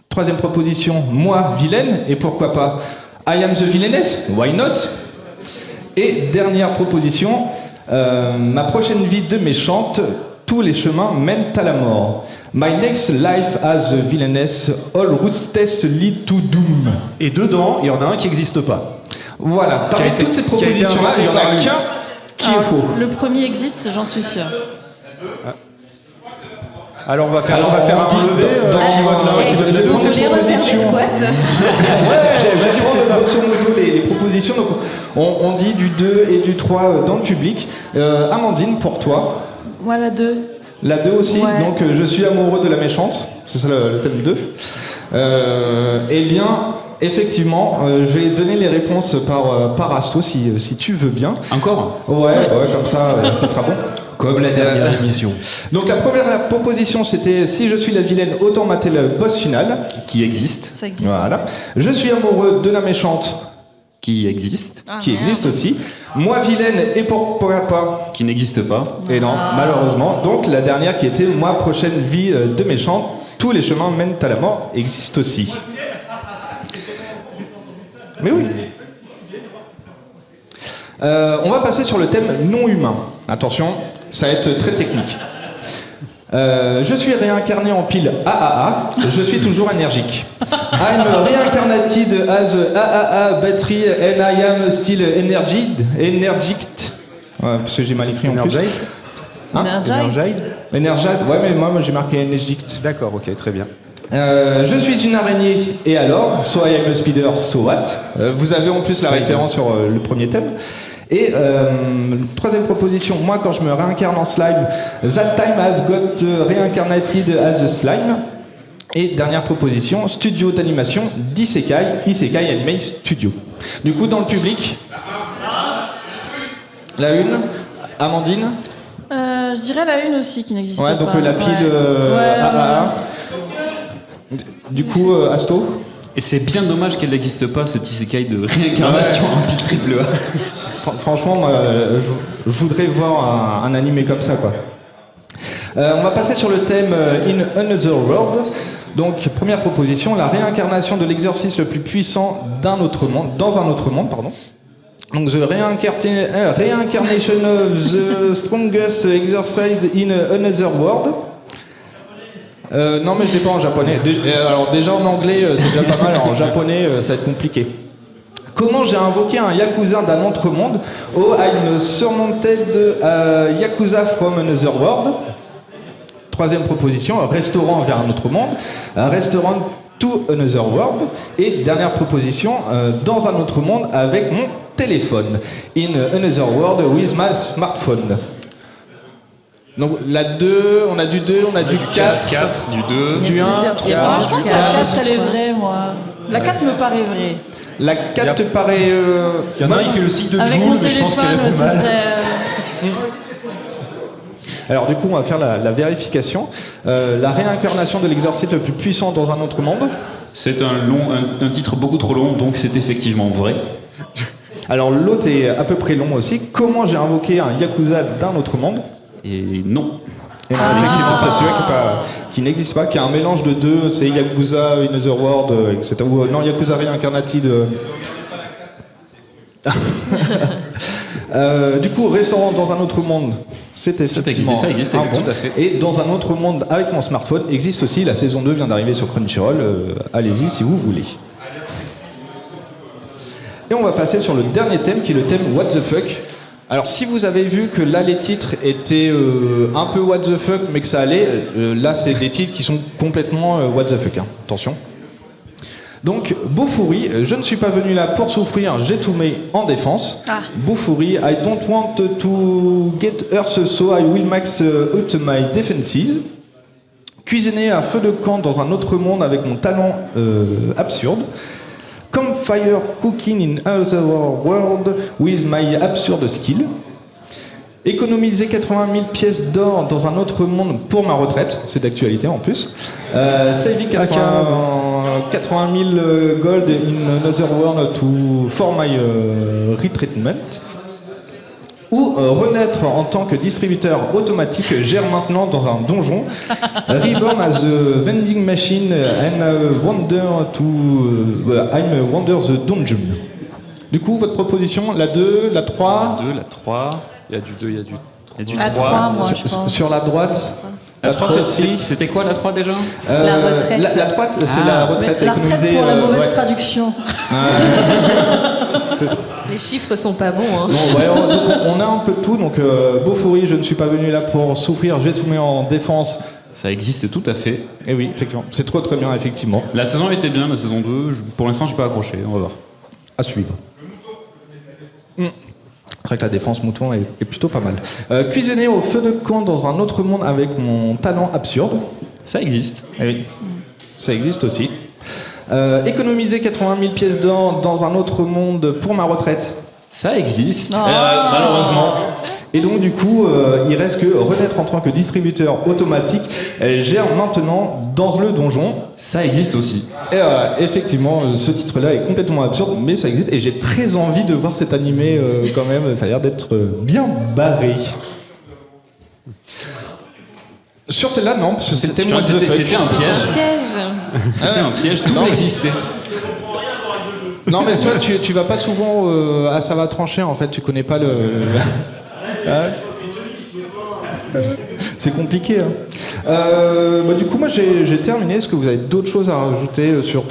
Troisième proposition, moi vilaine, et pourquoi pas I am the villainess, why not? Et dernière proposition, ma prochaine vie de méchante, tous les chemins mènent à la mort. My next life as a villainess, all routes lead to doom. Et dedans, il y en a un qui n'existe pas. Voilà, parmi toutes ces propositions-là, il n'y en a qu'un qui est faux. Le premier existe, j'en suis sûr. Alors on va faire un relevé. Qui vote l'un, qui vote l'autre. Vous voulez refaire les squats? Vas-y, on fait grosso modo les propositions. Donc, on dit du 2 et du 3 dans le public. Amandine, pour toi. Moi, la 2. La 2 aussi, Ouais. donc je suis amoureux de la méchante. C'est ça le thème 2. Eh bien, effectivement, je vais donner les réponses par Asto si tu veux bien. Encore? Ouais, comme ça, ça sera bon. Comme la dernière émission. Donc la première proposition c'était si je suis la vilaine, autant mater le boss final. Qui existe. Ça existe. Voilà. Je suis amoureux de la méchante. Qui existe. Qui existe aussi. Moi vilaine et pourquoi pas. Qui n'existe pas. Et non, malheureusement. Donc la dernière qui était moi prochaine vie de méchante. Tous les chemins mènent à la mort existe aussi. Mais oui. On va passer sur le thème non humain. Attention, ça va être très technique. Je suis réincarné en pile AAA, je suis toujours énergique. I'm reincarnated as AAA battery and I am still energied. Ouais, parce que j'ai mal écrit en plus. Energized. Ouais, mais moi j'ai marqué energied. D'accord, ok, très bien. Je suis une araignée, et alors? So I am a spider, so what? Vous avez en plus la référence sur le premier thème. Et troisième proposition, moi quand je me réincarne en slime, that time has got reincarnated as a slime. Et dernière proposition, studio d'animation d'Isekai, Isekai Anime Studio. Du coup, dans le public, la une, Amandine. Je dirais la 1 aussi qui n'existe pas. Ouais, donc la pile AAA. Du coup, Asto. Et c'est bien dommage qu'elle n'existe pas, cette isekai de réincarnation en pile triple A. Franchement, je voudrais voir un animé comme ça, quoi. On va passer sur le thème In Another World. Donc, première proposition, la réincarnation de l'exorcisme le plus puissant dans un autre monde, pardon. Donc, the reincarnation of the strongest exorcist in another world. Non, mais je l'ai pas en japonais. Alors déjà en anglais, c'est déjà pas mal. En japonais, ça va être compliqué. Comment j'ai invoqué un yakuza d'un autre monde? Oh, I'm surmounted yakuza from another world. Troisième proposition, restaurant vers un autre monde. Restaurant to another world. Et dernière proposition, dans un autre monde avec mon téléphone. In another world with my smartphone. Donc la 2, on a du 2, on a du 4. 4, du 2, du 1, Je pense que la 4 elle est vraie, moi. La 4 me paraît vraie. La 4 te paraît... Il y en a un, il fait le cycle de Avec Joule, mon mais je pense qu'il téléphone, répond ce mal. serait. Alors du coup, on va faire la vérification. La réincarnation de l'exorciste le plus puissant dans un autre monde. C'est un titre beaucoup trop long, donc c'est effectivement vrai. Alors l'autre est à peu près long aussi. Comment j'ai invoqué un yakuza d'un autre monde? Et non. Et effectivement, c'est celui qui n'existe pas, qui est un mélange de deux, c'est Yakuza, Another World, etc. Ou non, Yakuza Reincarnated. Du coup, Restaurant dans un autre monde, c'était Ça existe, tout à fait. Et Dans un autre monde avec mon smartphone existe aussi. La saison 2 vient d'arriver sur Crunchyroll. Allez-y si vous voulez. Et on va passer sur le dernier thème qui est le thème What the fuck. Alors si vous avez vu que là les titres étaient un peu what the fuck mais que ça allait, là c'est des titres qui sont complètement what the fuck, hein. Attention. Donc Bofuri, je ne suis pas venu là pour souffrir, j'ai tout mis en défense. Bofuri, I don't want to get hurt so I will max out my defenses. Cuisiner à feu de camp dans un autre monde avec mon talent absurde. Campfire cooking in another world with my absurd skill. Économiser 80 000 pièces d'or dans un autre monde pour ma retraite, c'est d'actualité en plus. Saving 80 000 gold in another world for my retreatment. Ou renaître en tant que distributeur automatique, gère maintenant dans un donjon. Reborn as a vending machine and I'm wonder the dungeon. Du coup, votre proposition, la 2, la 3. La 2, la 3. Il y a du 2, il y a du 3. La 3, moi, je pense. Sur la droite. La 3, c'était quoi la 3 déjà? La retraite. La droite, c'est la retraite. La retraite pour la mauvaise traduction. Les chiffres sont pas bons. Hein. Bon, ouais, donc on a un peu de tout. Donc, Bofuri, je ne suis pas venu là pour souffrir, j'ai tout mis en défense. Ça existe tout à fait. Et oui, effectivement. C'est trop très bien, effectivement. La saison était bien, la saison 2. Pour l'instant, j'ai pas accroché. On va voir. À suivre. C'est vrai que la défense mouton est plutôt pas mal. Cuisiner au feu de camp dans un autre monde avec mon talent absurde. Ça existe. Eh oui, ça existe aussi. Économiser 80 000 pièces d'or dans un autre monde pour ma retraite. Ça existe. Malheureusement. Et donc du coup, il reste que renaître en tant que distributeur automatique. Elle gère maintenant dans le donjon. Ça existe aussi. Et effectivement, ce titre-là est complètement absurde, mais ça existe. Et j'ai très envie de voir cet animé quand même. Ça a l'air d'être bien barré. Sur celle-là, non, parce que c'était un piège. C'était un piège, tout existait. Non, mais toi, tu vas pas souvent à Ça va trancher, en fait, tu connais pas le... C'est compliqué. Hein. Du coup, moi, j'ai terminé. Est-ce que vous avez d'autres choses à rajouter sur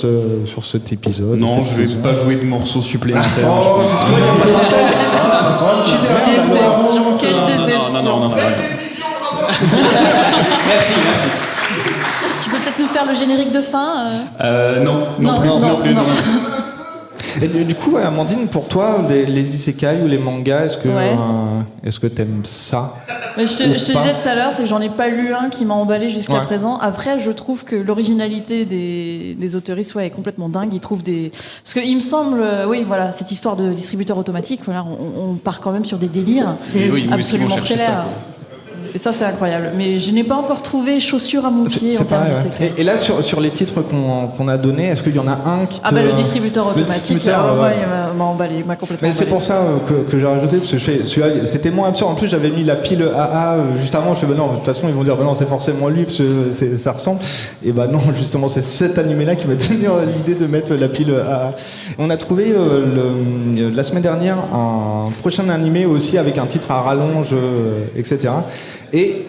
cet épisode? Non, je vais pas jouer de morceaux supplémentaires. Oh, c'est ce qu'il y a. Déception, quelle déception. Non. Merci. Tu peux peut-être nous faire le générique de fin Non plus. Et du coup, Amandine, pour toi, les isekai ou les mangas, est-ce que t'aimes ça? Mais je te disais tout à l'heure, c'est que j'en ai pas lu un qui m'a emballé jusqu'à présent. Après, je trouve que l'originalité des auteuristes est complètement dingue. Ils trouvent des... Parce qu'il me semble, cette histoire de distributeur automatique, on part quand même sur des délires absolument stellaires. Et ça, c'est incroyable. Mais je n'ai pas encore trouvé chaussure à mon pied en termes d'isekai. Et là, sur les titres qu'on a donnés, est-ce qu'il y en a un qui te... le distributeur automatique, il m'a emballé, il m'a complètement emballé. C'est pour ça que j'ai rajouté, parce que celui-là, c'était moins absurde. En plus, j'avais mis la pile AA juste avant. Je fais, non, de toute façon, ils vont dire, non, c'est forcément lui, parce que ça ressemble. Et non, justement, c'est cet animé-là qui m'a donné l'idée de mettre la pile AA. On a trouvé, la semaine dernière, un prochain animé aussi avec un titre à rallonge, etc. Et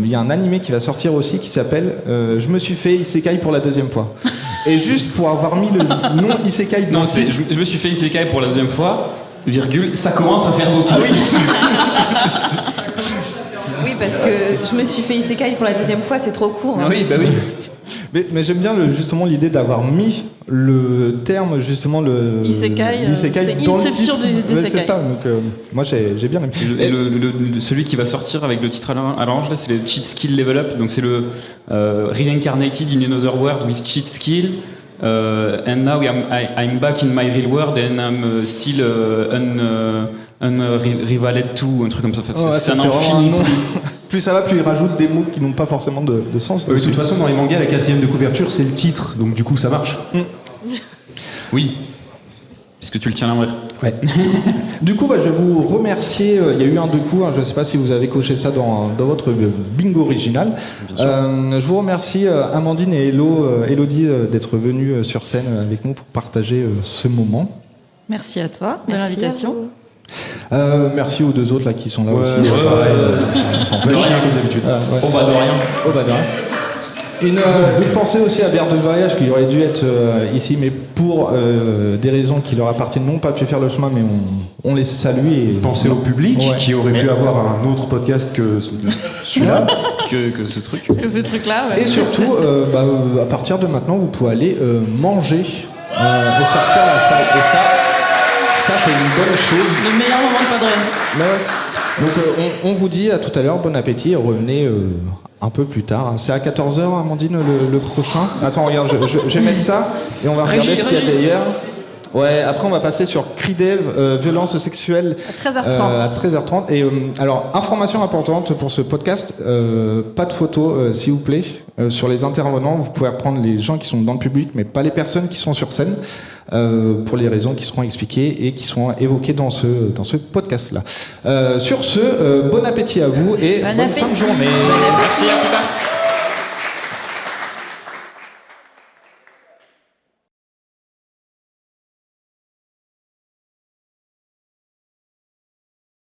il y a un animé qui va sortir aussi qui s'appelle Je me suis fait Isekai pour la deuxième fois. Et juste pour avoir mis le nom Isekai dans le titre... Je me suis fait Isekai pour la deuxième fois, ça commence à faire beaucoup. Ah oui. Oui, parce que je me suis fait Isekai pour la deuxième fois, c'est trop court. Hein. Oui. Mais j'aime bien justement l'idée d'avoir mis le terme, justement, Isekai dans le titre. C'est ça, donc moi j'ai bien aimé. Celui qui va sortir avec le titre à l'orange, là, c'est le Cheat Skill Level Up, donc c'est le Reincarnated in another world with cheat skill, and now I'm back in my real world and I'm still unrivaled to, un truc comme ça. C'est un infini. Plus ça va, plus ils rajoutent des mots qui n'ont pas forcément de sens. De toute façon, dans les mangas, la 4e de couverture, c'est le titre, donc du coup, ça marche. Oui, puisque tu le tiens à l'envers. Ouais. Du coup, je vais vous remercier. Il y a eu un 2 coups, je ne sais pas si vous avez coché ça dans votre bingo original. Je vous remercie, Amandine et Elodie, d'être venues sur scène avec nous pour partager ce moment. Merci à toi de Merci l'invitation. à vous. Merci aux deux autres là qui sont là Ouais, aussi. ouais, On s'en va chier comme d'habitude. Oh bah de rien. Oh bah de rien. Une pensée aussi à Bert de Voyage qui aurait dû être ici, mais pour des raisons qui leur appartiennent, n'ont pas pu faire le chemin, mais on les salue. Et Pensez au public Ouais. qui aurait pu avoir un autre podcast que celui-là. Que ce truc. Que ces trucs-là, ouais. Et surtout, à partir de maintenant, vous pouvez aller manger et sortir la salle. Et ça c'est une bonne chose. Le meilleur moment de Podren. Ouais. Donc on vous dit à tout à l'heure, bon appétit, et revenez un peu plus tard. C'est à 14h, Amandine, le prochain. Attends, regarde, je vais mettre ça et on va regarder ce qu'il y a derrière. Ouais, après on va passer sur cri d'Ève, violence sexuelle À 13h30. à 13h30. Et alors, information importante pour ce podcast, pas de photos s'il vous plaît sur les intervenants. Vous pouvez reprendre les gens qui sont dans le public, mais pas les personnes qui sont sur scène, pour les raisons qui seront expliquées et qui seront évoquées dans ce podcast-là. Sur ce, bon appétit à vous et bonne fin de journée. Merci, à plus tard.